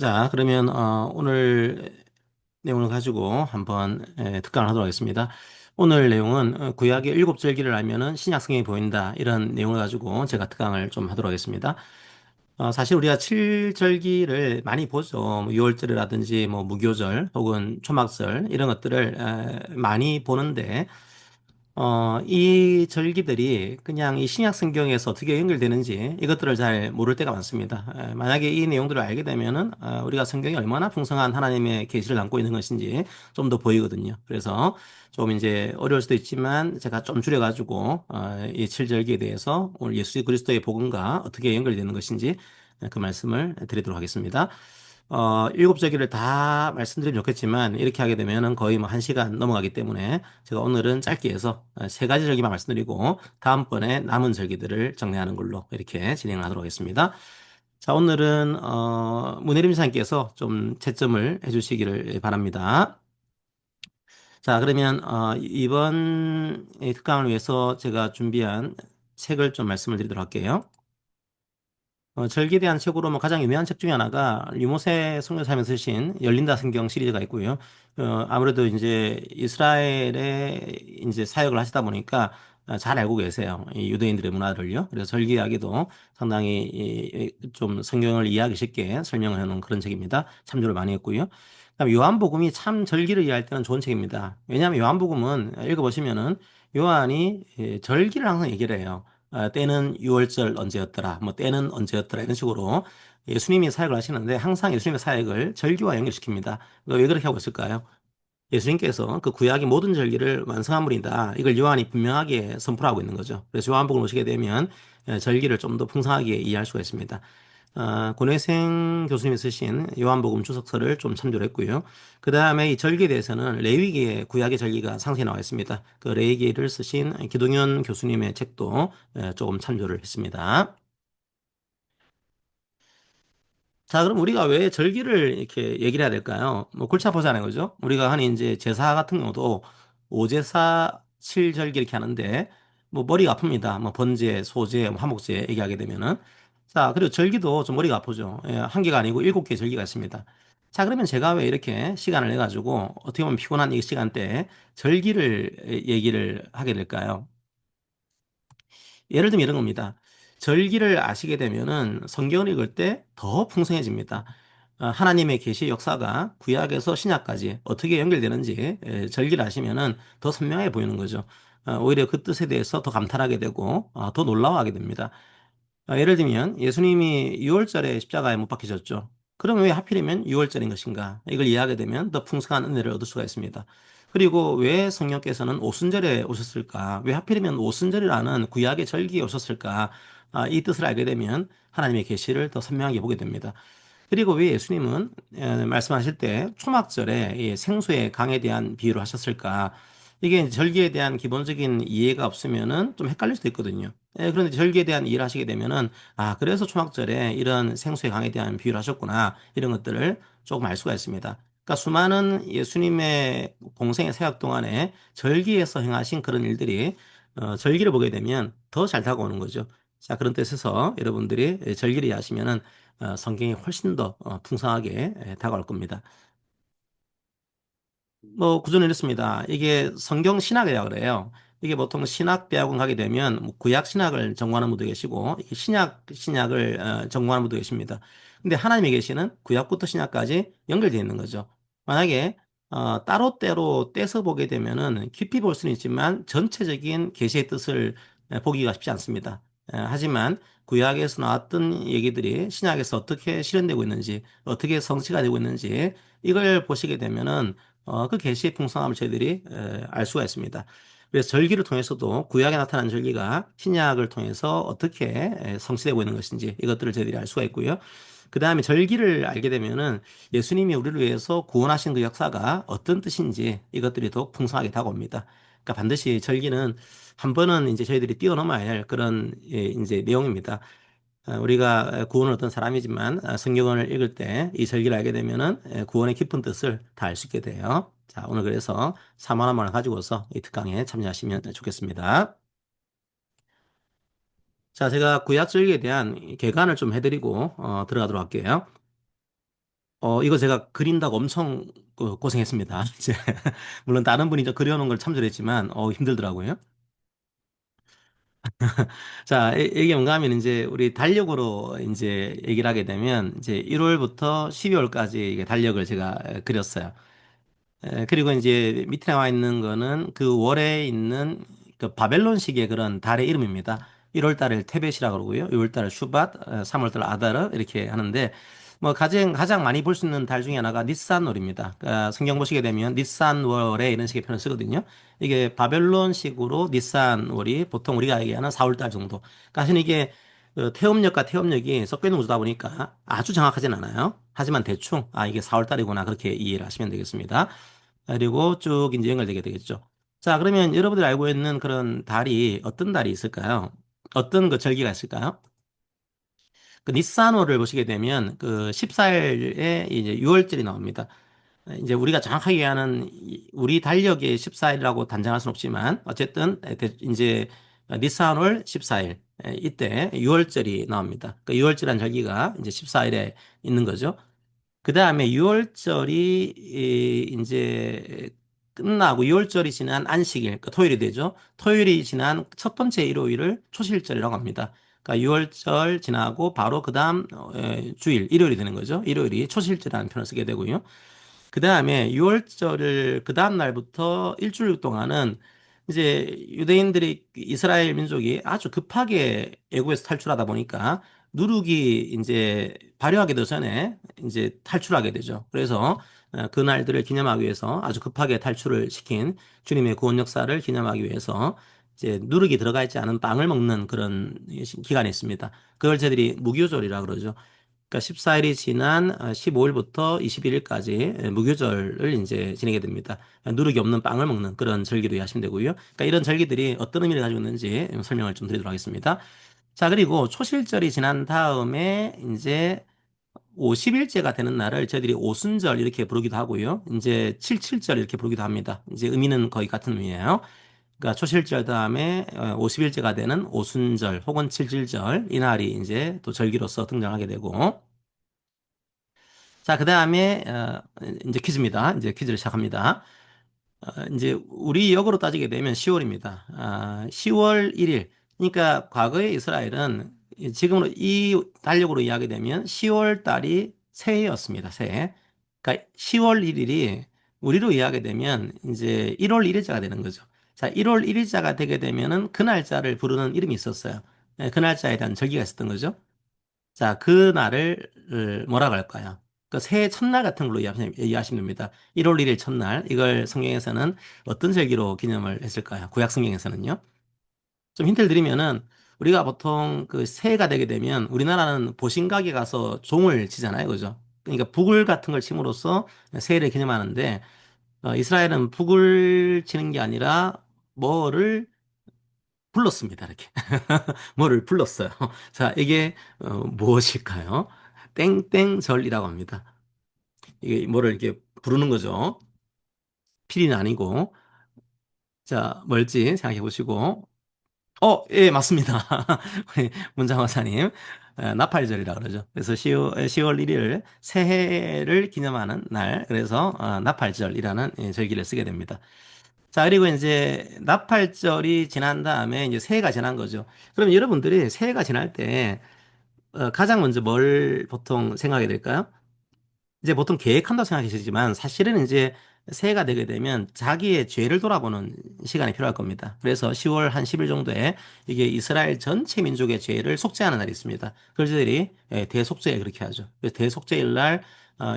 자, 그러면 오늘 내용을 가지고 한번 특강을 하도록 하겠습니다. 오늘 내용은 구약의 일곱 절기를 알면은 신약 성경이 보인다 이런 내용을 가지고 제가 특강을 좀 하도록 하겠습니다. 사실 우리가 칠절기를 많이 보죠. 뭐 유월절이라든지 뭐 무교절 혹은 초막절 이런 것들을 많이 보는데 이 절기들이 그냥 이 신약 성경에서 어떻게 연결되는지 이것들을 잘 모를 때가 많습니다. 만약에 이 내용들을 알게 되면은 우리가 성경이 얼마나 풍성한 하나님의 계시를 담고 있는 것인지 좀 더 보이거든요. 그래서 좀 이제 어려울 수도 있지만 제가 좀 줄여가지고 이 칠절기에 대해서 오늘 예수 그리스도의 복음과 어떻게 연결되는 것인지 그 말씀을 드리도록 하겠습니다. 일곱 절기를 다 말씀드리면 좋겠지만 이렇게 하게 되면은 거의 뭐 한 시간 넘어가기 때문에 제가 오늘은 짧게 해서 세 가지 절기만 말씀드리고 다음번에 남은 절기들을 정리하는 걸로 이렇게 진행을 하도록 하겠습니다. 자, 오늘은 문혜림 사님께서 좀 채점을 해주시기를 바랍니다. 자, 그러면 이번 이 특강을 위해서 제가 준비한 책을 좀 말씀을 드리도록 할게요. 절기에 대한 책으로 뭐 가장 유명한 책 중에 하나가 유모세 선교사님이 쓰신 열린다 성경 시리즈가 있고요. 아무래도 이제 이스라엘에 이제 사역을 하시다 보니까 잘 알고 계세요. 이 유대인들의 문화를요. 그래서 절기 이야기도 상당히 좀 성경을 이해하기 쉽게 설명을 해놓은 그런 책입니다. 참조를 많이 했고요. 그다음 요한복음이 참 절기를 이해할 때는 좋은 책입니다. 왜냐하면 요한복음은 읽어보시면은 요한이 절기를 항상 얘기를 해요. 때는 6월절 언제였더라, 뭐 때는 언제였더라 이런 식으로 예수님이 사역을 하시는데 항상 예수님의 사역을 절기와 연결시킵니다. 왜 그렇게 하고 있을까요? 예수님께서 그 구약의 모든 절기를 완성한 분이다. 이걸 요한이 분명하게 선포하고 있는 거죠. 그래서 요한복음 오시게 되면 절기를 좀 더 풍성하게 이해할 수가 있습니다. 권혜생 교수님이 쓰신 요한복음 주석서를 좀 참조를 했고요. 그 다음에 이 절기에 대해서는 레위기의 구약의 절기가 상세히 나와 있습니다. 그 레위기를 쓰신 기동현 교수님의 책도 조금 참조를 했습니다. 자, 그럼 우리가 왜 절기를 이렇게 얘기를 해야 될까요? 뭐 골치 아프잖아요, 그죠? 우리가 하는 이제 제사 같은 경우도 오제사, 칠절기 이렇게 하는데 뭐 머리가 아픕니다. 뭐 번제, 소제, 뭐 화목제 얘기하게 되면은 자, 그리고 절기도 좀 머리가 아프죠. 한 개가 아니고 일곱 개의 절기가 있습니다. 자, 그러면 제가 왜 이렇게 시간을 내가지고 어떻게 보면 피곤한 이 시간대에 절기를 얘기를 하게 될까요? 예를 들면 이런 겁니다. 절기를 아시게 되면은 성경을 읽을 때 더 풍성해집니다. 하나님의 계시 역사가 구약에서 신약까지 어떻게 연결되는지 절기를 아시면은 더 선명해 보이는 거죠. 오히려 그 뜻에 대해서 더 감탄하게 되고 더 놀라워하게 됩니다. 예를 들면 예수님이 6월절에 십자가에 못 박히셨죠. 그럼 왜 하필이면 6월절인 것인가? 이걸 이해하게 되면 더 풍성한 은혜를 얻을 수가 있습니다. 그리고 왜 성령께서는 오순절에 오셨을까? 왜 하필이면 오순절이라는 구약의 절기에 오셨을까? 이 뜻을 알게 되면 하나님의 계시를 더 선명하게 보게 됩니다. 그리고 왜 예수님은 말씀하실 때 초막절에 이 생수의 강에 대한 비유를 하셨을까? 이게 이제 절기에 대한 기본적인 이해가 없으면은 좀 헷갈릴 수도 있거든요. 그런데 절기에 대한 이해를 하시게 되면은 그래서 초막절에 이런 생수의 강에 대한 비유를 하셨구나. 이런 것들을 조금 알 수가 있습니다. 그러니까 수많은 예수님의 공생의 사역 동안에 절기에서 행하신 그런 일들이 절기를 보게 되면 더 잘 다가오는 거죠. 자, 그런 뜻에서 여러분들이 절기를 이해하시면은 성경이 훨씬 더 풍성하게 다가올 겁니다. 뭐 구조는 이렇습니다. 이게 성경 신학이라고 그래요. 이게 보통 신학 대학원 가게 되면 뭐 구약 신학을 전공하는 분도 계시고 이게 신약을 전공하는 분도 계십니다. 근데 하나님의 계시는 구약부터 신약까지 연결되어 있는 거죠. 만약에 따로따로 떼서 보게 되면은 깊이 볼 수는 있지만 전체적인 계시의 뜻을 보기가 쉽지 않습니다. 하지만 구약에서 나왔던 얘기들이 신약에서 어떻게 실현되고 있는지, 어떻게 성취가 되고 있는지 이걸 보시게 되면은 그 계시의 풍성함을 저희들이 알 수가 있습니다. 그래서 절기를 통해서도 구약에 나타난 절기가 신약을 통해서 어떻게 성취되고 있는 것인지 이것들을 저희들이 알 수가 있고요. 그 다음에 절기를 알게 되면은 예수님이 우리를 위해서 구원하신 그 역사가 어떤 뜻인지 이것들이 더욱 풍성하게 다가옵니다. 그러니까 반드시 절기는 한 번은 이제 저희들이 뛰어넘어야 할 그런 이제 내용입니다. 우리가 구원을 얻은 사람이지만 성경을 읽을 때 이 절기를 알게 되면은 구원의 깊은 뜻을 다 알 수 있게 돼요. 자, 오늘 그래서 4만 원만을 가지고서 이 특강에 참여하시면 좋겠습니다. 자, 제가 구약 절기에 대한 개관을 좀 해드리고 들어가도록 할게요. 이거 제가 그린다고 엄청 고생했습니다. 물론 다른 분이 저 그려놓은 걸 참조했지만, 힘들더라고요. 자, 이게 뭔가 하면 이제 우리 달력으로 이제 얘기를 하게 되면 이제 1월부터 12월까지 이게 달력을 제가 그렸어요. 그리고 이제 밑에 나와 있는 거는 그 월에 있는 그 바벨론식의 그런 달의 이름입니다. 1월 달을 테벳이라고 그러고요. 2월 달을 슈밧, 3월 달 아다르 이렇게 하는데 뭐 가장 많이 볼 수 있는 달 중에 하나가 니산월입니다. 그러니까 성경 보시게 되면 니산월에 이런 식의 표현을 쓰거든요. 이게 바벨론식으로 니산월이 보통 우리가 얘기하는 4월 달 정도. 그러니까 사실 이게 태음력과 태음력이 섞여 있는 구조다 보니까 아주 정확하진 않아요. 하지만 대충 이게 4월 달이구나 그렇게 이해를 하시면 되겠습니다. 그리고 쭉 이제 연결되게 되겠죠. 자, 그러면 여러분들이 알고 있는 그런 달이 어떤 달이 있을까요? 어떤 그 절기가 있을까요? 그 니산호를 보시게 되면 그 14일에 이제 6월절이 나옵니다. 이제 우리가 정확하게 하는 우리 달력의 14일이라고 단정할 수는 없지만 어쨌든 이제 니산월 14일 이때 6월절이 나옵니다. 그 6월절이라는 절기가 이제 14일에 있는 거죠. 그 다음에 6월절이 이제 끝나고 6월절이 지난 안식일, 그 토요일이 되죠. 토요일이 지난 첫 번째 일요일을 초실절이라고 합니다. 그러니까 6월절 지나고 바로 그 다음 주일, 일요일이 되는 거죠. 일요일이 초실절이라는 표현을 쓰게 되고요. 그 다음에 6월절을 그 다음 날부터 일주일 동안은 이제 유대인들이 이스라엘 민족이 아주 급하게 애굽에서 탈출하다 보니까 누룩이 이제 발효하기 도 전에 이제 탈출하게 되죠. 그래서 그 날들을 기념하기 위해서 아주 급하게 탈출을 시킨 주님의 구원 역사를 기념하기 위해서 이제 누룩이 들어가 있지 않은 빵을 먹는 그런 기간이 있습니다. 그걸 저희들이 무교절이라 그러죠. 그러니까 14일이 지난 15일부터 21일까지 무교절을 이제 지내게 됩니다. 누룩이 없는 빵을 먹는 그런 절기로 이해하시면 되고요. 그러니까 이런 절기들이 어떤 의미를 가지고 있는지 설명을 좀 드리도록 하겠습니다. 자, 그리고 초실절이 지난 다음에 이제 50일째가 되는 날을 저희들이 오순절 이렇게 부르기도 하고요. 이제 칠칠절 이렇게 부르기도 합니다. 이제 의미는 거의 같은 의미예요. 그러니까 초실절 다음에 50일째가 되는 오순절 혹은 칠칠절 이 날이 이제 또 절기로서 등장하게 되고 자, 그 다음에, 이제 퀴즈입니다. 이제 퀴즈를 시작합니다. 이제 우리 역으로 따지게 되면 10월입니다. 10월 1일. 그러니까 과거의 이스라엘은 지금으로 이 달력으로 이야기되면 10월 달이 새해였습니다. 새해. 그러니까 10월 1일이 우리로 이야기 되면 이제 1월 1일자가 되는 거죠. 자, 1월 1일자가 되게 되면은 그 날짜를 부르는 이름이 있었어요. 그 날짜에 대한 절기가 있었던 거죠. 자, 그 날을 뭐라고 할까요? 그 새해 첫날 같은 걸로 이해하시면 됩니다. 1월 1일 첫날. 이걸 성경에서는 어떤 절기로 기념을 했을까요? 구약 성경에서는요. 좀 힌트를 드리면은 우리가 보통 그 새해가 되게 되면 우리나라는 보신각에 가서 종을 치잖아요. 그죠? 그러니까 북을 같은 걸 침으로써 새해를 기념하는데 이스라엘은 북을 치는 게 아니라 뭐를 불렀습니다. 이렇게. 뭐를 불렀어요. 자, 이게 무엇일까요? 땡땡절이라고 합니다. 이게 뭐를 이렇게 부르는 거죠. 필이는 아니고. 자, 뭘지 생각해 보시고. 예, 맞습니다. 우리 문장화사님. 나팔절이라 그러죠. 그래서 10월 1일 새해를 기념하는 날. 그래서 나팔절이라는 절기를 쓰게 됩니다. 자, 그리고 이제 나팔절이 지난 다음에 이제 새해가 지난 거죠. 그럼 여러분들이 새해가 지날 때 가장 먼저 뭘 보통 생각하게 될까요? 이제 보통 계획한다고 생각하시지만 사실은 이제 새해가 되게 되면 자기의 죄를 돌아보는 시간이 필요할 겁니다. 그래서 10월 한 10일 정도에 이게 이스라엘 전체 민족의 죄를 속죄하는 날이 있습니다. 그걸 저희들이 대속죄 그렇게 하죠. 그래서 대속죄일 날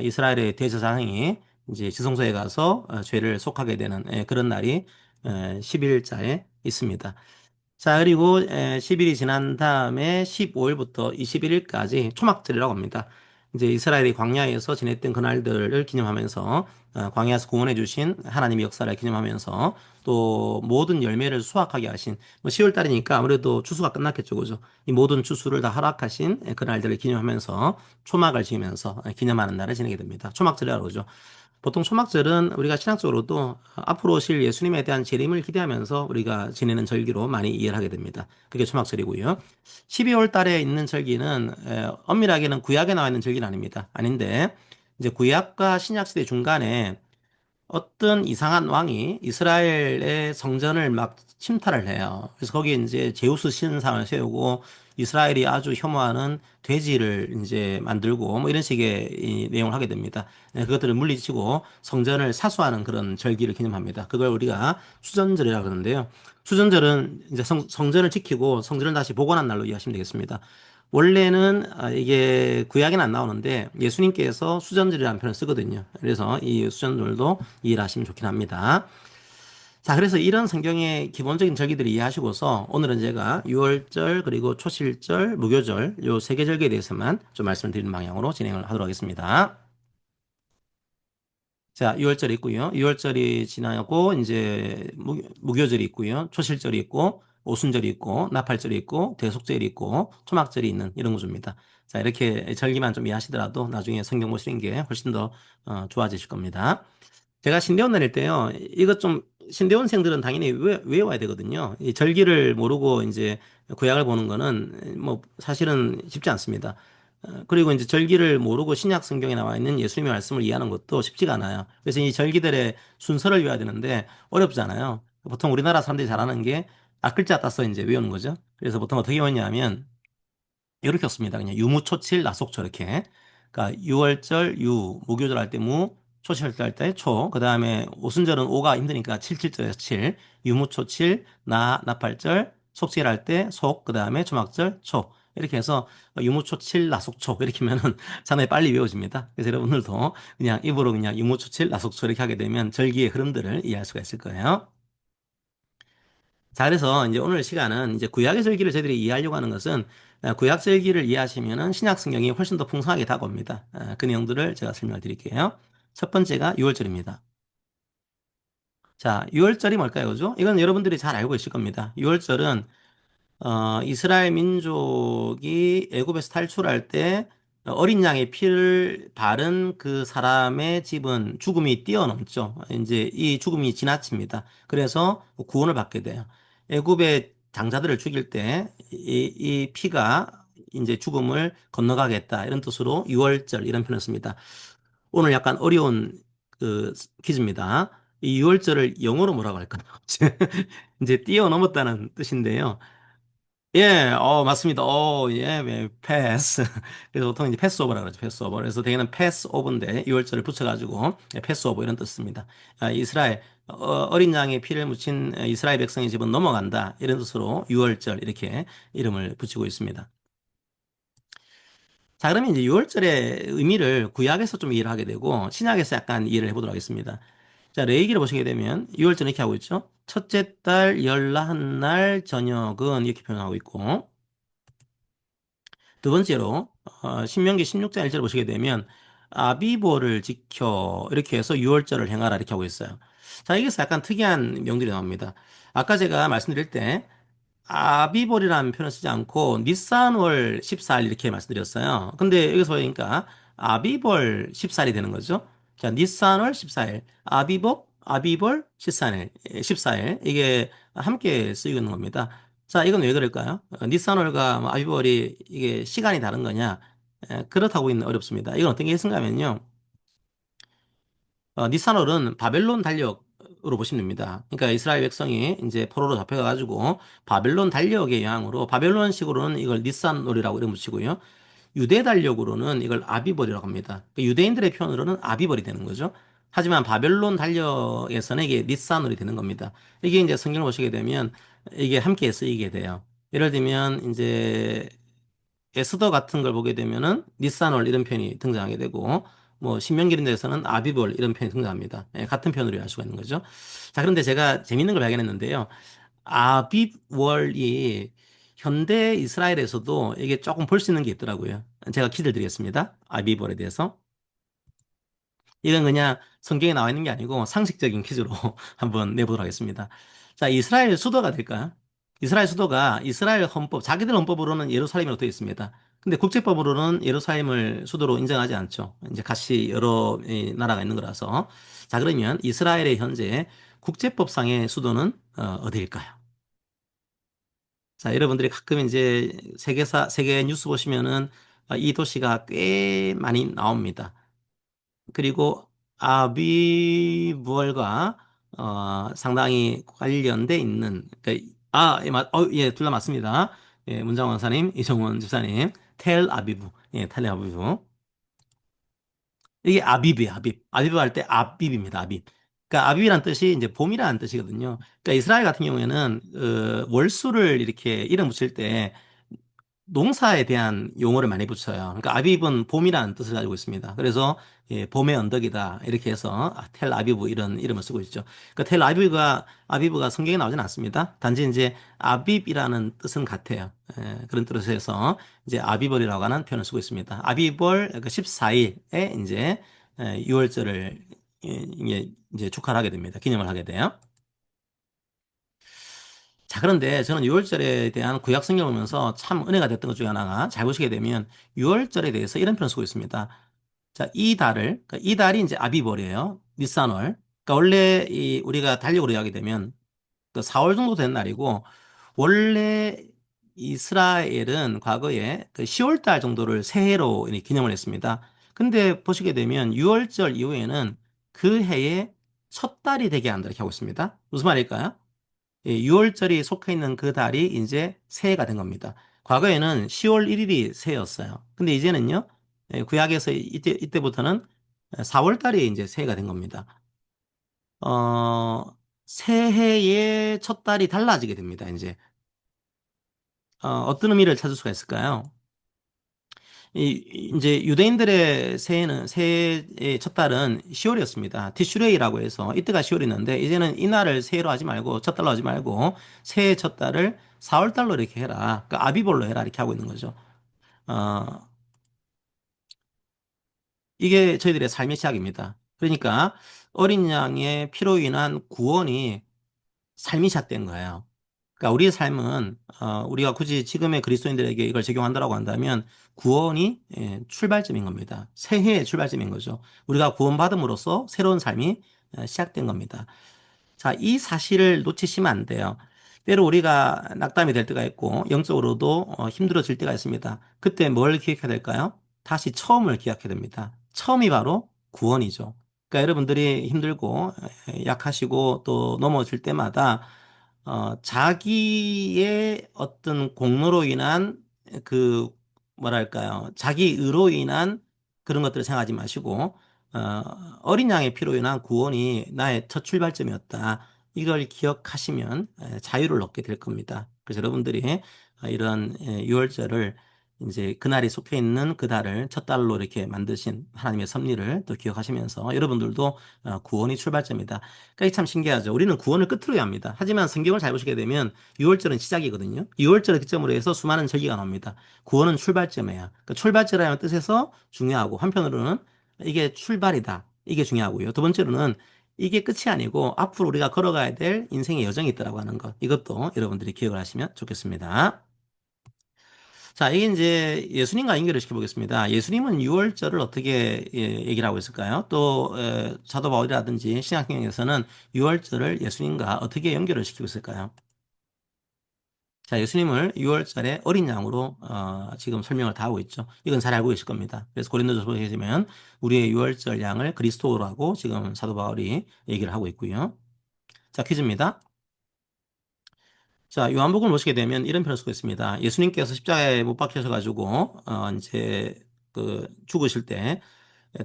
이스라엘의 대제사장이 이제 지성소에 가서 죄를 속하게 되는 그런 날이 10일자에 있습니다. 자, 그리고 10일이 지난 다음에 15일부터 21일까지 초막절이라고 합니다. 이제 이스라엘이 광야에서 지냈던 그날들을 기념하면서 광야에서 구원해 주신 하나님의 역사를 기념하면서 또 모든 열매를 수확하게 하신 뭐 10월 달이니까 아무래도 추수가 끝났겠죠, 그죠? 이 모든 추수를 다 허락하신 그날들을 기념하면서 초막을 지으면서 기념하는 날을 지내게 됩니다. 초막절이라고 그러죠. 보통 초막절은 우리가 신학적으로도 앞으로 오실 예수님에 대한 재림을 기대하면서 우리가 지내는 절기로 많이 이해를 하게 됩니다. 그게 초막절이고요. 12월 달에 있는 절기는 엄밀하게는 구약에 나와 있는 절기는 아닙니다. 아닌데 이제 구약과 신약 시대 중간에 어떤 이상한 왕이 이스라엘의 성전을 막 침탈을 해요. 그래서 거기에 이제 제우스 신상을 세우고 이스라엘이 아주 혐오하는 돼지를 이제 만들고 뭐 이런 식의 이 내용을 하게 됩니다. 네, 그것들을 물리치고 성전을 사수하는 그런 절기를 기념합니다. 그걸 우리가 수전절이라고 그러는데요. 수전절은 이제 성전을 지키고 성전을 다시 복원한 날로 이해하시면 되겠습니다. 원래는 이게 구약에는 안 나오는데 예수님께서 수전절이라는 표현을 쓰거든요. 그래서 이 수전절도 이해를 하시면 좋긴 합니다. 자, 그래서 이런 성경의 기본적인 절기들을 이해하시고서 오늘은 제가 유월절 그리고 초실절, 무교절 요 세 개 절기에 대해서만 좀 말씀을 드리는 방향으로 진행을 하도록 하겠습니다. 자, 6월절이 있고요. 6월절이 지나고 이제 무교절이 있고요. 초실절이 있고 오순절이 있고 나팔절이 있고 대속절이 있고 초막절이 있는 이런 구조입니다. 자, 이렇게 절기만 좀 이해하시더라도 나중에 성경 보시는 게 훨씬 더 좋아지실 겁니다. 제가 신대원 다닐 때요. 이것 좀 신대원생들은 당연히 외워야 되거든요. 이 절기를 모르고 이제 구약을 보는 거는 뭐 사실은 쉽지 않습니다. 그리고 이제 절기를 모르고 신약 성경에 나와 있는 예수님의 말씀을 이해하는 것도 쉽지가 않아요. 그래서 이 절기들의 순서를 외워야 되는데 어렵잖아요. 보통 우리나라 사람들이 잘하는 게 앞글자 따서 이제 외우는 거죠. 그래서 보통 어떻게 외웠냐면 이렇게 없습니다. 그냥 유무초칠 나속초 이렇게. 그러니까 유월절 유, 무교절 할 때 무, 초실절 할 때 초, 그 다음에 오순절은 오가 힘드니까 칠칠절에서 칠, 유무초칠, 나팔절, 속칠 할 때 속, 그 다음에 초막절 초. 이렇게 해서 유무초칠 나속초 이렇게 하면은 상당히 빨리 외워집니다. 그래서 여러분들도 그냥 입으로 그냥 유무초칠 나속초 이렇게 하게 되면 절기의 흐름들을 이해할 수가 있을 거예요. 자, 그래서 이제 오늘 시간은 이제 구약의 절기를 저희들이 이해하려고 하는 것은 구약 절기를 이해하시면은 신약 성경이 훨씬 더 풍성하게 다가옵니다. 그 내용들을 제가 설명을 드릴게요. 첫 번째가 유월절입니다. 자, 유월절이 뭘까요? 그죠? 이건 여러분들이 잘 알고 계실 겁니다. 유월절은 이스라엘 민족이 애굽에서 탈출할 때 어린 양의 피를 바른 그 사람의 집은 죽음이 뛰어넘죠. 이제 이 죽음이 지나칩니다. 그래서 구원을 받게 돼요. 애굽의 장자들을 죽일 때 이 피가 이제 죽음을 건너가겠다 이런 뜻으로 유월절 이런 표현을 씁니다. 오늘 약간 어려운 그 퀴즈입니다. 이 유월절을 영어로 뭐라고 할까요? 이제 뛰어넘었다는 뜻인데요. 예, 맞습니다. 패스. 그래서 보통 이제 패스오버라고 그러죠. 패스오버. 그래서 대개는 패스오버인데 6월절을 붙여가지고 패스오버 이런 뜻습니다. 이스라엘 어린 양의 피를 묻힌 이스라엘 백성의 집은 넘어간다 이런 뜻으로 6월절 이렇게 이름을 붙이고 있습니다. 자, 그러면 이제 6월절의 의미를 구약에서 좀 이해를 하게 되고 신약에서 약간 이해를 해보도록 하겠습니다. 자, 레위기를 보시게 되면 6월절 이렇게 하고 있죠. 첫째 달 열나한 날 저녁은 이렇게 표현하고 있고 두 번째로 신명기 16장 1절 보시게 되면 아비보를 지켜 이렇게 해서 유월절을 행하라 이렇게 하고 있어요. 자, 여기서 약간 특이한 명들이 나옵니다. 아까 제가 말씀드릴 때 아비벌이라는 표현을 쓰지 않고 니산월 14일 이렇게 말씀드렸어요. 근데 여기서 보니까 아비벌 14일이 되는 거죠. 자, 니산월 14일, 아비벌 14일, 14일 이게 함께 쓰이고 있는 겁니다. 자, 이건 왜 그럴까요? 니산월과 뭐 아비벌이 이게 시간이 다른 거냐? 그렇다고 어렵습니다. 이건 어떤 게 있는가 하면요. 니산월은 바벨론 달력으로 보시면 됩니다. 그러니까 이스라엘 백성이 이제 포로로 잡혀가가지고 바벨론 달력의 영향으로 바벨론식으로는 이걸 니산월이라고 이름 붙이고요. 유대 달력으로는 이걸 아비벌이라고 합니다. 그러니까 유대인들의 표현으로는 아비벌이 되는 거죠. 하지만 바벨론 달력에서는 이게 니산월이 되는 겁니다. 이게 이제 성경을 보시게 되면 이게 함께 쓰이게 돼요. 예를 들면 이제 에스더 같은 걸 보게 되면은 니산월 이런 표현이 등장하게 되고 뭐 신명기 이런 데서는 아비볼 이런 표현이 등장합니다. 같은 표현으로 할 수가 있는 거죠. 자, 그런데 제가 재밌는 걸 발견했는데요. 아비월이 현대 이스라엘에서도 이게 조금 볼 수 있는 게 있더라고요. 제가 퀴즈를 드리겠습니다. 아비월에 대해서. 이건 그냥 성경에 나와 있는 게 아니고 상식적인 퀴즈로 한번 내보도록 하겠습니다. 자, 이스라엘 수도가 될까요? 이스라엘 수도가 이스라엘 헌법, 자기들 헌법으로는 예루살렘이라고 되어 있습니다. 근데 국제법으로는 예루살렘을 수도로 인정하지 않죠. 이제 같이 여러 나라가 있는 거라서. 자, 그러면 이스라엘의 현재 국제법상의 수도는 어디일까요? 자, 여러분들이 가끔 이제 세계 뉴스 보시면은 이 도시가 꽤 많이 나옵니다. 그리고 아비부얼과 상당히 관련돼 있는 예, 예, 둘 다 맞습니다. 예, 문장 원사님, 이정원 집사님, 텔 아비브, 예, 텔 아비브. 이게 아비브예요, 아비브. 아비브 할 때 아비브입니다, 아비브. 그러니까 아비브란 뜻이 이제 봄이라는 뜻이거든요. 그러니까 이스라엘 같은 경우에는 월수를 이렇게 이름 붙일 때 농사에 대한 용어를 많이 붙여요. 그러니까 아비브는 봄이라는 뜻을 가지고 있습니다. 그래서 예, 봄의 언덕이다 이렇게 해서 텔 아비브 이런 이름을 쓰고 있죠. 그러니까 텔 아비브가 성경에 나오진 않습니다. 단지 이제 아빕이라는 뜻은 같아요. 예, 그런 뜻에서 해서 이제 아비벌이라고 하는 표현을 쓰고 있습니다. 아비벌 그 14일에 이제 6월절을 이제 축하를 하게 됩니다. 기념을 하게 돼요. 자, 그런데 저는 6월절에 대한 구약 성경을 보면서 참 은혜가 됐던 것 중에 하나가 잘 보시게 되면 6월절에 대해서 이런 표현을 쓰고 있습니다. 자, 그러니까 이 달이 이제 아비벌이에요. 니산월. 그러니까 원래 우리가 달력으로 이야기 되면 그 4월 정도 된 날이고 원래 이스라엘은 과거에 그 10월 달 정도를 새해로 이렇게 기념을 했습니다. 근데 보시게 되면 6월절 이후에는 그 해의 첫 달이 되게 한다 이렇게 하고 있습니다. 무슨 말일까요? 6월절이 속해 있는 그 달이 이제 새해가 된 겁니다. 과거에는 10월 1일이 새해였어요. 근데 이제는요, 구약에서 이때부터는 4월 달이 이제 새해가 된 겁니다. 어, 새해의 첫 달이 달라지게 됩니다, 이제. 어떤 의미를 찾을 수가 있을까요? 이제 유대인들의 새해의 첫 달은 10월이었습니다. 티슈레이라고 해서 이때가 10월이었는데 이제는 이날을 새해로 하지 말고 첫 달로 하지 말고 새해 첫 달을 4월 달로 이렇게 해라. 그러니까 아비볼로 해라 이렇게 하고 있는 거죠. 어, 이게 저희들의 삶의 시작입니다. 그러니까 어린 양의 피로 인한 구원이 삶이 시작된 거예요. 그러니까 우리의 삶은 우리가 굳이 지금의 그리스도인들에게 이걸 적용한다라고 한다면 구원이 출발점인 겁니다. 새해의 출발점인 거죠. 우리가 구원받음으로써 새로운 삶이 시작된 겁니다. 자, 이 사실을 놓치시면 안 돼요. 때로 우리가 낙담이 될 때가 있고 영적으로도 힘들어질 때가 있습니다. 그때 뭘 기억해야 될까요? 다시 처음을 기억해야 됩니다. 처음이 바로 구원이죠. 그러니까 여러분들이 힘들고 약하시고 또 넘어질 때마다 자기의 어떤 공로로 인한 그 뭐랄까요? 자기 의로 인한 그런 것들을 생각하지 마시고 어, 어린 양의 피로 인한 구원이 나의 첫 출발점이었다. 이걸 기억하시면 자유를 얻게 될 겁니다. 그래서 여러분들이 이런 6월절을 이제 그날이 속해 있는 그 달을 첫 달로 이렇게 만드신 하나님의 섭리를 또 기억하시면서 여러분들도 구원이 출발점이다. 그러니까 이게 참 신기하죠. 우리는 구원을 끝으로 해야 합니다. 하지만 성경을 잘 보시게 되면 6월절은 시작이거든요. 6월절을 기점으로 해서 수많은 절기가 나옵니다. 구원은 출발점이에요. 그러니까 출발점이라는 뜻에서 중요하고 한편으로는 이게 출발이다. 이게 중요하고요. 두 번째로는 이게 끝이 아니고 앞으로 우리가 걸어가야 될 인생의 여정이 있다라고 하는 것. 이것도 여러분들이 기억을 하시면 좋겠습니다. 자, 이게 이제 예수님과 연결을 시켜보겠습니다. 예수님은 6월절을 어떻게 얘기를 하고 있을까요? 또 사도 바울이라든지 신약성경에서는 6월절을 예수님과 어떻게 연결을 시키고 있을까요? 자, 예수님을 6월절에 어린 양으로 지금 설명을 다 하고 있죠. 이건 잘 알고 계실 겁니다. 그래서 고린도전서 보게 되면 우리의 6월절 양을 그리스도로 하고 지금 사도 바울이 얘기를 하고 있고요. 자, 퀴즈입니다. 자, 요한복음을 보시게 되면 이런 표현을 쓰고 있습니다. 예수님께서 십자가에 못 박히셔가지고, 이제, 죽으실 때,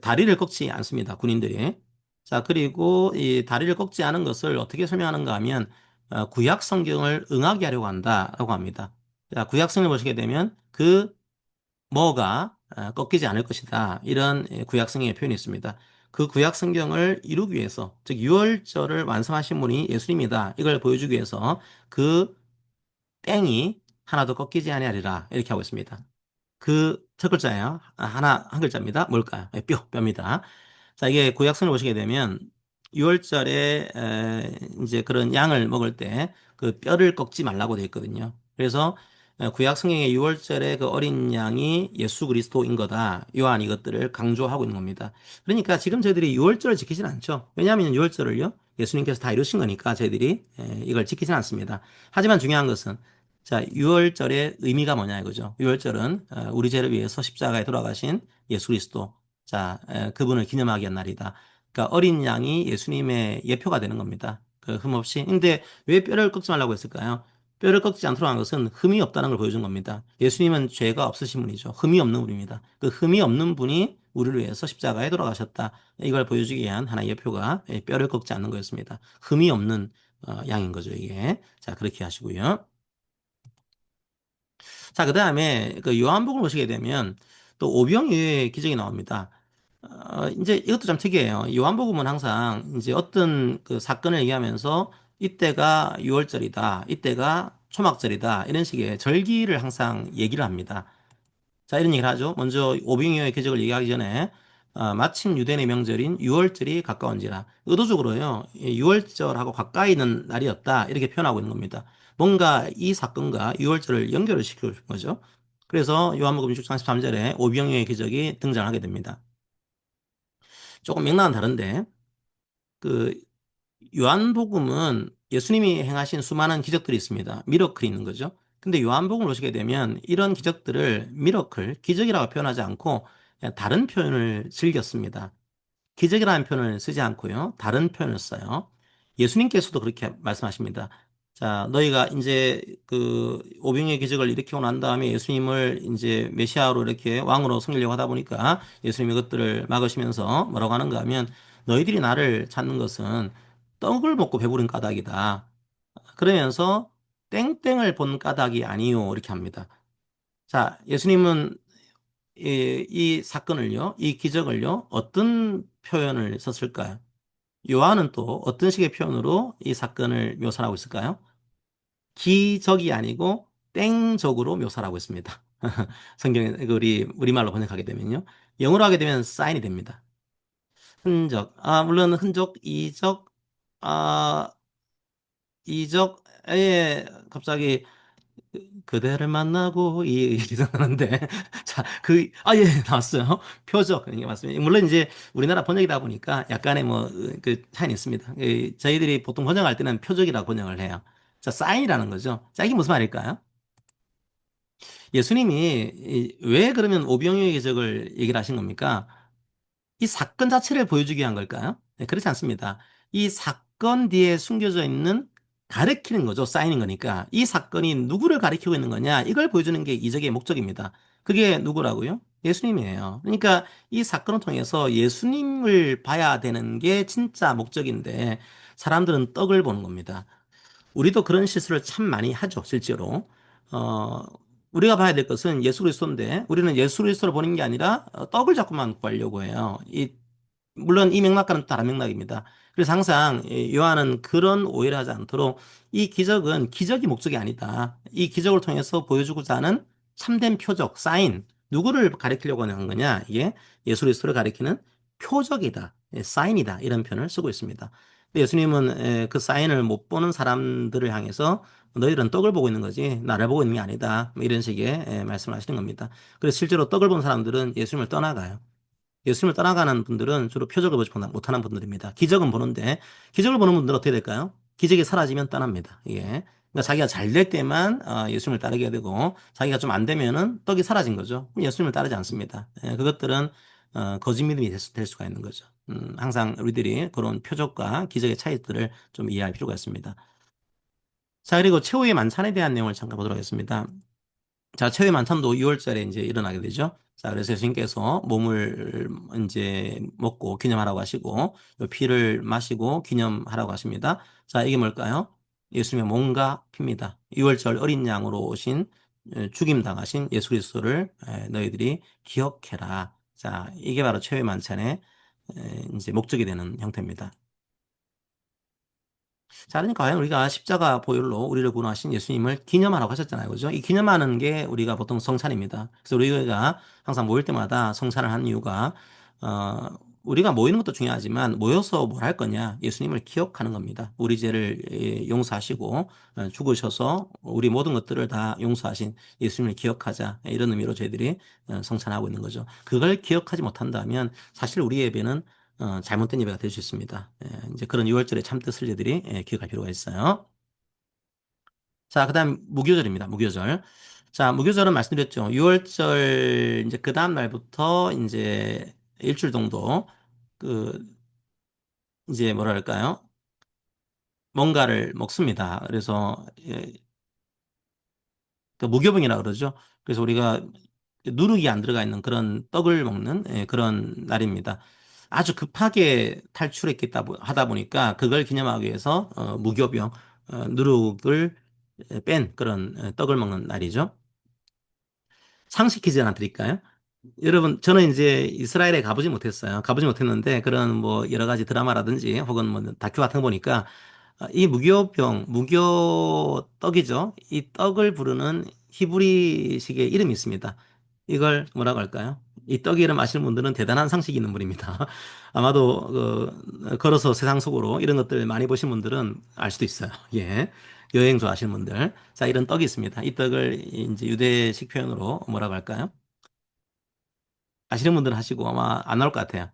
다리를 꺾지 않습니다. 군인들이. 자, 그리고 이 다리를 꺾지 않은 것을 어떻게 설명하는가 하면, 구약 성경을 응하게 하려고 한다라고 합니다. 자, 구약 성경을 보시게 되면 그 뭐가 꺾이지 않을 것이다. 이런 구약 성경의 표현이 있습니다. 그 구약 성경을 이루기 위해서, 즉, 유월절을 완성하신 분이 예수님이다. 이걸 보여주기 위해서 그 땡이 하나도 꺾이지 아니하리라 이렇게 하고 있습니다. 그 첫 글자예요. 한 글자입니다. 뭘까요? 뼈입니다. 자, 이게 구약성을 보시게 되면 6월절에 이제 그런 양을 먹을 때 그 뼈를 꺾지 말라고 되어 있거든요. 그래서 구약 성경의 6월절에 그 어린 양이 예수 그리스도인 거다. 요한 이것들을 강조하고 있는 겁니다. 그러니까 지금 저희들이 6월절을 지키진 않죠. 왜냐하면 6월절을요. 예수님께서 다 이루신 거니까 저희들이 이걸 지키진 않습니다. 하지만 중요한 것은 자, 6월절의 의미가 뭐냐 이거죠. 6월절은 우리 죄를 위해서 십자가에 돌아가신 예수 그리스도 자, 그분을 기념하기 위한 날이다. 그러니까 어린 양이 예수님의 예표가 되는 겁니다. 그 흠 없이. 근데 왜 뼈를 꺾지 말라고 했을까요? 뼈를 꺾지 않도록 한 것은 흠이 없다는 걸 보여준 겁니다. 예수님은 죄가 없으신 분이죠. 흠이 없는 분입니다. 그 흠이 없는 분이 우리를 위해서 십자가에 돌아가셨다. 이걸 보여주기 위한 하나의 예표가 뼈를 꺾지 않는 거였습니다. 흠이 없는 양인 거죠, 이게. 자, 그렇게 하시고요. 자, 그 다음에 그 요한복음 보시게 되면 또 오병이어의 기적이 나옵니다. 이제 이것도 좀 특이해요. 요한복음은 항상 이제 어떤 그 사건을 얘기하면서 이때가 유월절이다, 이때가 초막절이다, 이런 식의 절기를 항상 얘기를 합니다. 자, 이런 얘기를 하죠. 먼저 오병이어의 기적을 얘기하기 전에 마침 유대인의 명절인 유월절이 가까운지라 의도적으로요. 유월절하고 가까이 있는 날이었다 이렇게 표현하고 있는 겁니다. 뭔가 이 사건과 유월절을 연결을 시키고 싶은 거죠. 그래서 요한복음 6장 13절에 오병이어의 기적이 등장하게 됩니다. 조금 맥락은 다른데 그 요한복음은 예수님이 행하신 수많은 기적들이 있습니다. 미러클이 있는 거죠. 근데 요한복음을 보시게 되면 이런 기적들을 미러클, 기적이라고 표현하지 않고 그냥 다른 표현을 즐겼습니다. 기적이라는 표현을 쓰지 않고요. 다른 표현을 써요. 예수님께서도 그렇게 말씀하십니다. 자, 너희가 이제 그 오병이의 기적을 일으키고 난 다음에 예수님을 이제 메시아로 이렇게 왕으로 섬기려고 하다 보니까 예수님이 그것들을 막으시면서 뭐라고 하는가 하면 너희들이 나를 찾는 것은 떡을 먹고 배부른 까닭이다. 그러면서 땡땡을 본 까닭이 아니요. 이렇게 합니다. 자, 예수님은 이 사건을요, 이 기적을요, 어떤 표현을 썼을까요? 요한은 또 어떤 식의 표현으로 이 사건을 묘사하고 있을까요? 기적이 아니고 땡적으로 묘사하고 있습니다. 성경에 우리말로 번역하게 되면요. 영어로 하게 되면 사인이 됩니다. 흔적. 물론 흔적, 이적, 아, 이적에 갑자기 그대를 만나고 이 기억나는데 자, 예, 나왔어요. 표적. 이게 맞습니다. 물론 이제 우리나라 번역이다 보니까 약간의 뭐 그 차이는 있습니다. 저희들이 보통 번역할 때는 표적이라고 번역을 해요. 자, 사인이라는 거죠. 자, 이게 무슨 말일까요? 예수님이 왜 그러면 오병이어의 기적을 얘기를 하신 겁니까? 이 사건 자체를 보여주기 위한 걸까요? 네, 그렇지 않습니다. 이 사건 뒤에 숨겨져 있는 가리키는 거죠. 쌓이는 거니까. 이 사건이 누구를 가리키고 있는 거냐? 이걸 보여주는 게 이적의 목적입니다. 그게 누구라고요? 예수님이에요. 그러니까 이 사건을 통해서 예수님을 봐야 되는 게 진짜 목적인데 사람들은 떡을 보는 겁니다. 우리도 그런 실수를 참 많이 하죠, 실제로. 어, 우리가 봐야 될 것은 예수 그리스도인데 우리는 예수 그리스도를 보는 게 아니라 떡을 자꾸만 구하려고 해요. 물론 이 맥락과는 또 다른 맥락입니다. 그래서 항상 요한은 그런 오해를 하지 않도록 이 기적은 기적이 목적이 아니다. 이 기적을 통해서 보여주고자 하는 참된 표적, 사인, 누구를 가리키려고 하는 거냐? 이게 예수 그리스도를 가리키는 표적이다, 사인이다 이런 표현을 쓰고 있습니다. 근데 예수님은 그 사인을 못 보는 사람들을 향해서 너희들은 떡을 보고 있는 거지 나를 보고 있는 게 아니다. 뭐 이런 식의 말씀을 하시는 겁니다. 그래서 실제로 떡을 본 사람들은 예수님을 떠나가요. 예수님을 따라가는 분들은 주로 표적을 보지 못하는 분들입니다. 기적은 보는데 기적을 보는 분들은 어떻게 될까요? 기적이 사라지면 떠납니다. 예. 그러니까 자기가 잘 될 때만 예수님을 따르게 되고 자기가 좀 안 되면은 떡이 사라진 거죠. 그럼 예수님을 따르지 않습니다. 예, 그것들은 거짓 믿음이 될 수가 있는 거죠. 항상 우리들이 그런 표적과 기적의 차이들을 좀 이해할 필요가 있습니다. 자, 그리고 최후의 만찬에 대한 내용을 잠깐 보도록 하겠습니다. 자, 최후의 만찬도 6월달에 이제 일어나게 되죠. 자, 그래서 예수님께서 몸을 이제 먹고 기념하라고 하시고, 요 피를 마시고 기념하라고 하십니다. 자, 이게 뭘까요? 예수님의 몸과 피입니다. 6월절 어린 양으로 오신 죽임 당하신 예수 그리스도를 너희들이 기억해라. 자, 이게 바로 최후의 만찬의 이제 목적이 되는 형태입니다. 자, 그러니까 과연 우리가 십자가 보혈로 우리를 구원하신 예수님을 기념하라고 하셨잖아요. 그죠? 이 기념하는 게 우리가 보통 성찬입니다. 그래서 우리가 항상 모일 때마다 성찬을 하는 이유가, 어, 우리가 모이는 것도 중요하지만 모여서 뭘 할 거냐? 예수님을 기억하는 겁니다. 우리 죄를 용서하시고 죽으셔서 우리 모든 것들을 다 용서하신 예수님을 기억하자. 이런 의미로 저희들이 성찬하고 있는 거죠. 그걸 기억하지 못한다면 사실 우리 예배는 잘못된 예배가 될 수 있습니다. 이제 그런 6월절의 참뜻을 저희들이 기억할 필요가 있어요. 자, 그다음 무교절입니다. 무교절. 자, 무교절은 말씀드렸죠. 6월절 이제 그 다음 날부터 이제 일주일 정도 그 이제 뭐랄까요? 뭔가를 먹습니다. 그래서 그 무교병이라 그러죠. 그래서 우리가 누룩이 안 들어가 있는 그런 떡을 먹는 그런 날입니다. 아주 급하게 탈출했겠다 하다 보니까 그걸 기념하기 위해서 무교병, 누룩을 뺀 그런 떡을 먹는 날이죠. 상식 퀴즈 하나 드릴까요? 여러분, 저는 이제 이스라엘에 가보지 못했어요. 가보지 못했는데 그런 뭐 여러 가지 드라마라든지 혹은 뭐 다큐 같은 거 보니까 이 무교병, 무교 떡이죠. 이 떡을 부르는 히브리식의 이름이 있습니다. 이걸 뭐라고 할까요? 이 떡 이름 아시는 분들은 대단한 상식이 있는 분입니다. 아마도 걸어서 세상 속으로 이런 것들 많이 보신 분들은 알 수도 있어요. 예. 여행 좋아하시는 분들. 자, 이런 떡이 있습니다. 이 떡을 이제 유대식 표현으로 뭐라고 할까요? 아시는 분들은 하시고 아마 안 나올 것 같아요.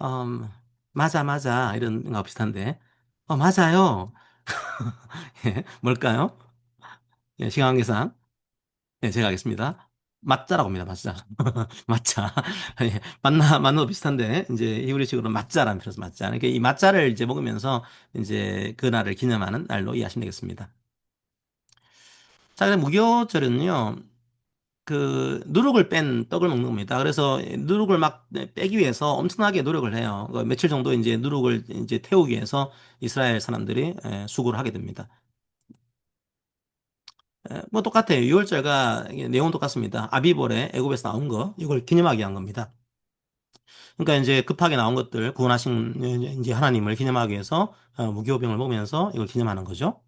음, 맞아, 맞아. 이런 거 비슷한데. 맞아요. 예, 뭘까요? 예, 시간 관계상. 예, 제가 하겠습니다. 맞자라고 합니다, 맞자. 맞자. 예, 맞나도 비슷한데, 이제 히브리식으로 맞자라는 표현에서 맞자. 그러니까 이 맞자를 이제 먹으면서 이제 그날을 기념하는 날로 이해하시면 되겠습니다. 자, 그럼 무교절은요, 그 누룩을 뺀 떡을 먹는 겁니다. 그래서 누룩을 막 빼기 위해서 엄청나게 노력을 해요. 그 며칠 정도 이제 누룩을 이제 태우기 위해서 이스라엘 사람들이 수고를 하게 됩니다. 뭐 똑같아요. 6월절과 내용은 똑같습니다. 아비벌의 애굽에서 나온 거 이걸 기념하기 위한 겁니다. 그러니까 이제 급하게 나온 것들 구원하신 이제 하나님을 기념하기 위해서 무교병을 먹으면서 이걸 기념하는 거죠.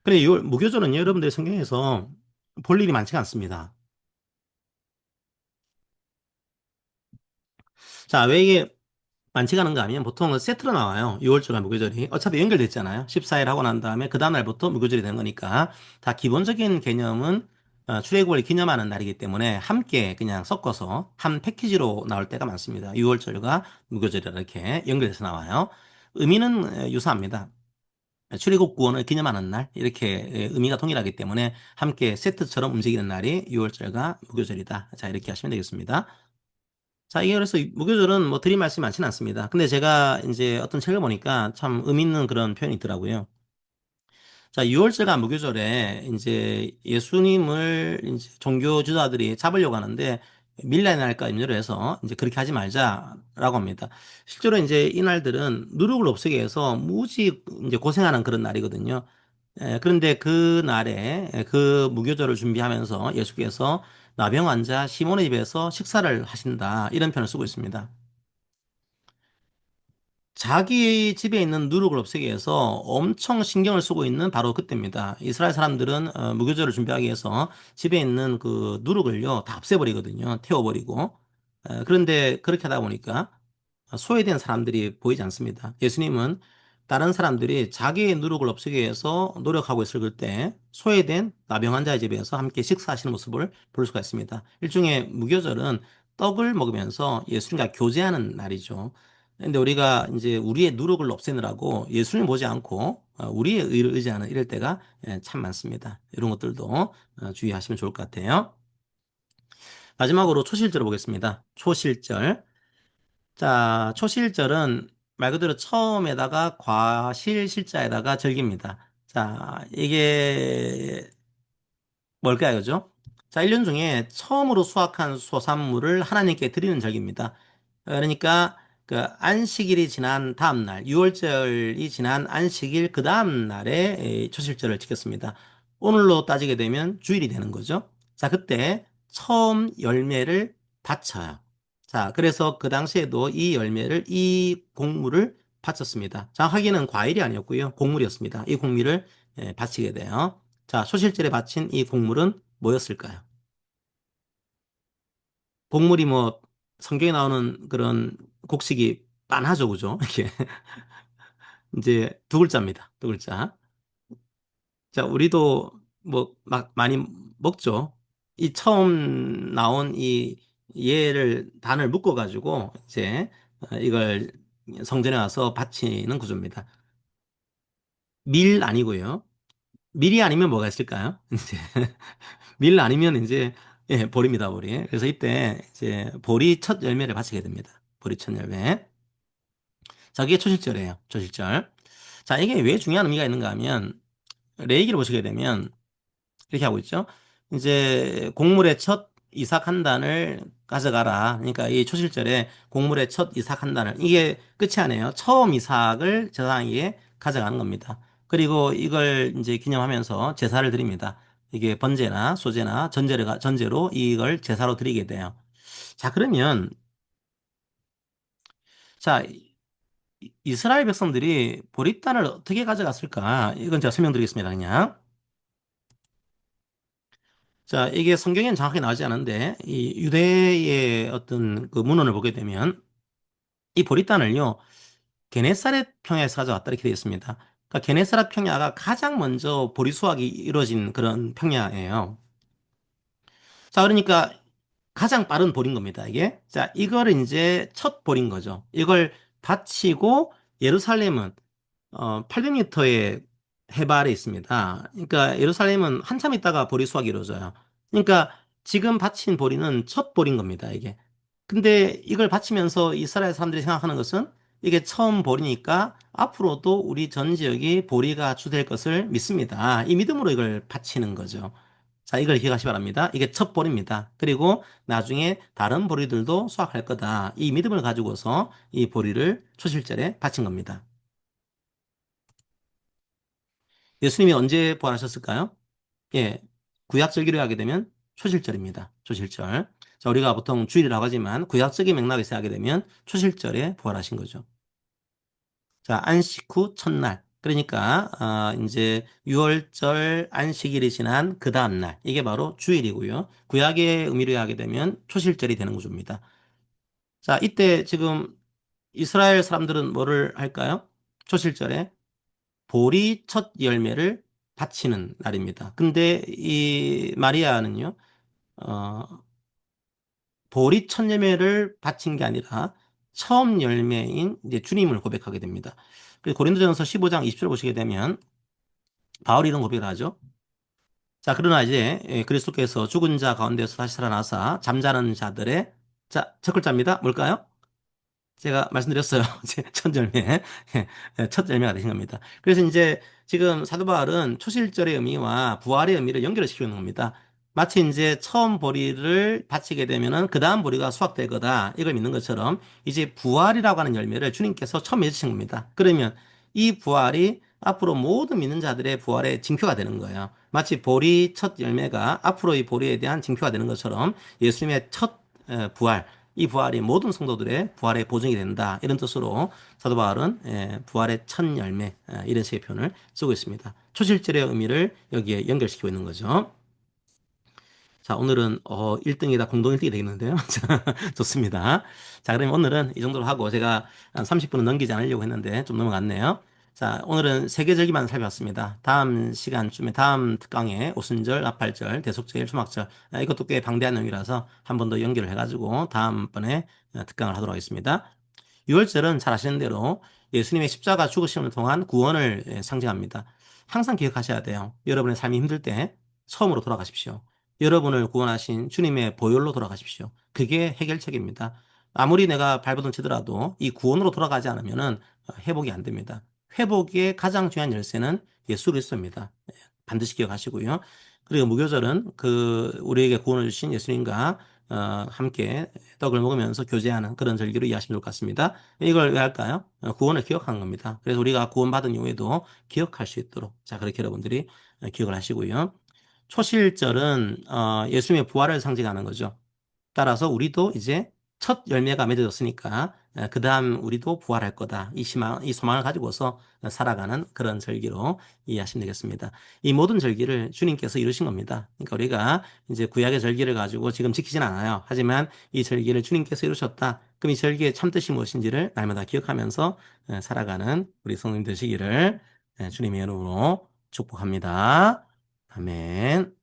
그래, 6월 무교절은 여러분들 성경에서 볼 일이 많지가 않습니다. 자, 왜 이게 많지가 않은가 하면 보통은 세트로 나와요. 6월절과 무교절이. 어차피 연결됐잖아요. 14일 하고 난 다음에 그 다음날부터 무교절이 되는 거니까 다 기본적인 개념은 출애굽을 기념하는 날이기 때문에 함께 그냥 섞어서 한 패키지로 나올 때가 많습니다. 6월절과 무교절이 이렇게 연결돼서 나와요. 의미는 유사합니다. 출애굽 구원을 기념하는 날 이렇게 의미가 동일하기 때문에 함께 세트처럼 움직이는 날이 6월절과 무교절이다. 자, 이렇게 하시면 되겠습니다. 자, 이게 그래서 무교절은 뭐 드릴 말씀이 많지는 않습니다. 근데 제가 이제 어떤 책을 보니까 참 의미 있는 그런 표현이 있더라고요. 자, 6월절과 무교절에 이제 예수님을 이제 종교 지도자들이 잡으려고 하는데 밀라의 날까 염려를 해서 이제 그렇게 하지 말자라고 합니다. 실제로 이제 이 날들은 누룩을 없애기 위해서 무지 이제 고생하는 그런 날이거든요. 그런데 그 날에 그 무교절을 준비하면서 예수께서 나병 환자 시몬의 집에서 식사를 하신다. 이런 표현을 쓰고 있습니다. 자기 집에 있는 누룩을 없애기 위해서 엄청 신경을 쓰고 있는 바로 그때입니다. 이스라엘 사람들은 무교절을 준비하기 위해서 집에 있는 그 누룩을요 다 없애버리거든요. 태워버리고. 그런데 그렇게 하다 보니까 소외된 사람들이 보이지 않습니다. 예수님은 다른 사람들이 자기의 누룩을 없애기 위해서 노력하고 있을 때 소외된 나병 환자의 집에서 함께 식사하시는 모습을 볼 수가 있습니다. 일종의 무교절은 떡을 먹으면서 예수님과 교제하는 날이죠. 근데 우리가 이제 우리의 누룩을 없애느라고 예수님 보지 않고 우리의 의를 의지하는 이럴 때가 참 많습니다. 이런 것들도 주의하시면 좋을 것 같아요. 마지막으로 초실절 보겠습니다. 초실절. 자, 초실절은 말 그대로 처음에다가 과실 실자에다가 절기입니다. 자, 이게 뭘까요, 그죠? 자, 1년 중에 처음으로 수확한 소산물을 하나님께 드리는 절기입니다. 그러니까 그 안식일이 지난 다음 날, 6월절이 지난 안식일 그 다음 날에 초실절을 지켰습니다. 오늘로 따지게 되면 주일이 되는 거죠. 자, 그때 처음 열매를 바쳐요. 자, 그래서 그 당시에도 이 열매를, 이 곡물을 바쳤습니다. 정확하게는 과일이 아니었고요. 곡물이었습니다. 이 곡물을 바치게 돼요. 자, 소실절에 바친 이 곡물은 뭐였을까요? 곡물이 뭐 성경에 나오는 그런 곡식이 빤하죠, 그죠? 이게 이제 두 글자입니다. 두 글자. 자, 우리도 뭐 막 많이 먹죠. 이 처음 나온 이 얘를 단을 묶어 가지고 이제 이걸 성전에 와서 바치는 구조입니다. 밀 아니고요. 밀이 아니면 뭐가 있을까요? 이제 밀 아니면 이제 예, 보리입니다, 보리. 그래서 이때 이제 보리 첫 열매를 바치게 됩니다. 보리 첫 열매. 자, 이게 초실절이에요. 초실절. 자, 이게 왜 중요한 의미가 있는가 하면 레이기를 보시게 되면 이렇게 하고 있죠. 이제 곡물의 첫 이삭 한 단을 가져가라. 그러니까 이 초실절에 곡물의 첫 이삭 한 단을 이게 끝이 아니에요. 처음 이삭을 제사장에게 가져가는 겁니다. 그리고 이걸 이제 기념하면서 제사를 드립니다. 이게 번제나 소제나 전제로 이걸 제사로 드리게 돼요. 자, 그러면 자, 이스라엘 백성들이 보리단을 어떻게 가져갔을까? 이건 제가 설명드리겠습니다. 그냥. 자, 이게 성경에는 정확하게 나오지 않은데, 이 유대의 어떤 그 문헌을 보게 되면, 이 보리단을요, 게네사렛 평야에서 가져왔다 이렇게 되어 있습니다. 그러니까 게네사렛 평야가 가장 먼저 보리 수확이 이루어진 그런 평야예요. 자, 그러니까 가장 빠른 볼인 겁니다, 이게. 자, 이거를 이제 첫 볼인 거죠. 이걸 바치고 예루살렘은 800m의 해발에 있습니다. 그러니까 예루살렘은 한참 있다가 보리 수확이 이루어져요. 그러니까 지금 바친 보리는 첫 보리인 겁니다, 이게. 근데 이걸 바치면서 이스라엘 사람들이 생각하는 것은 이게 처음 보리니까 앞으로도 우리 전 지역이 보리가 주될 것을 믿습니다. 이 믿음으로 이걸 바치는 거죠. 자, 이걸 기억하시 기 바랍니다. 이게 첫 보리입니다. 그리고 나중에 다른 보리들도 수확할 거다. 이 믿음을 가지고서 이 보리를 초실절에 바친 겁니다. 예수님이 언제 부활하셨을까요? 예, 구약절기로 하게 되면 초실절입니다. 초실절. 자, 우리가 보통 주일이라고 하지만 구약적인 맥락에서 하게 되면 초실절에 부활하신 거죠. 자, 안식 후 첫날. 그러니까 이제 6월절 안식일이 지난 그 다음 날. 이게 바로 주일이고요. 구약의 의미로 하게 되면 초실절이 되는 구조입니다. 자, 이때 지금 이스라엘 사람들은 뭐를 할까요? 초실절에 보리 첫 열매를 바치는 날입니다. 근데 이 마리아는요, 어, 보리 첫 열매를 바친 게 아니라 처음 열매인 이제 주님을 고백하게 됩니다. 그래서 고린도전서 15장 20절 보시게 되면 바울이 이런 고백을 하죠. 자, 그러나 이제 그리스도께서 죽은 자 가운데서 다시 살아나사 잠자는 자들의 자, 첫 글자입니다. 뭘까요? 제가 말씀드렸어요. 첫 열매. 첫 열매가 되신 겁니다. 그래서 이제 지금 사도 바울은 초실절의 의미와 부활의 의미를 연결시키고 있는 겁니다. 마치 이제 처음 보리를 바치게 되면은 그 다음 보리가 수확될 거다. 이걸 믿는 것처럼 이제 부활이라고 하는 열매를 주님께서 처음 맺으신 겁니다. 그러면 이 부활이 앞으로 모든 믿는 자들의 부활의 징표가 되는 거예요. 마치 보리 첫 열매가 앞으로 이 보리에 대한 징표가 되는 것처럼 예수님의 첫 부활, 이 부활이 모든 성도들의 부활의 보증이 된다. 이런 뜻으로 사도 바울은 부활의 첫 열매 이런 식의 표현을 쓰고 있습니다. 초실절의 의미를 여기에 연결시키고 있는 거죠. 자, 오늘은 1등이다 공동 1등이 되겠는데요. 자, 좋습니다. 자, 그러면 오늘은 이 정도로 하고 제가 한 30분은 넘기지 않으려고 했는데 좀 넘어갔네요. 자, 오늘은 세계절기만 살펴봤습니다. 다음 시간쯤에 다음 특강에 오순절, 나팔절, 대속절, 초막절 이것도 꽤 방대한 내용이라서 한 번 더 연결을 해가지고 다음번에 특강을 하도록 하겠습니다. 유월절은 잘 아시는 대로 예수님의 십자가 죽으심을 통한 구원을 상징합니다. 항상 기억하셔야 돼요. 여러분의 삶이 힘들 때 처음으로 돌아가십시오. 여러분을 구원하신 주님의 보혈로 돌아가십시오. 그게 해결책입니다. 아무리 내가 발버둥 치더라도 이 구원으로 돌아가지 않으면 회복이 안 됩니다. 회복의 가장 중요한 열쇠는 예수 그리스도입니다. 반드시 기억하시고요. 그리고 무교절은 그 우리에게 구원을 주신 예수님과 함께 떡을 먹으면서 교제하는 그런 절기로 이해하시면 좋을 것 같습니다. 이걸 왜 할까요? 구원을 기억하는 겁니다. 그래서 우리가 구원받은 이후에도 기억할 수 있도록 자 그렇게 여러분들이 기억을 하시고요. 초실절은 예수님의 부활을 상징하는 거죠. 따라서 우리도 이제 첫 열매가 맺어졌으니까 그 다음 우리도 부활할 거다. 이 소망을 가지고서 살아가는 그런 절기로 이해하시면 되겠습니다. 이 모든 절기를 주님께서 이루신 겁니다. 그러니까 우리가 이제 구약의 절기를 가지고 지금 지키진 않아요. 하지만 이 절기를 주님께서 이루셨다. 그럼 이 절기의 참뜻이 무엇인지를 날마다 기억하면서 살아가는 우리 성도님 되시기를 주님의 이름으로 축복합니다. 아멘.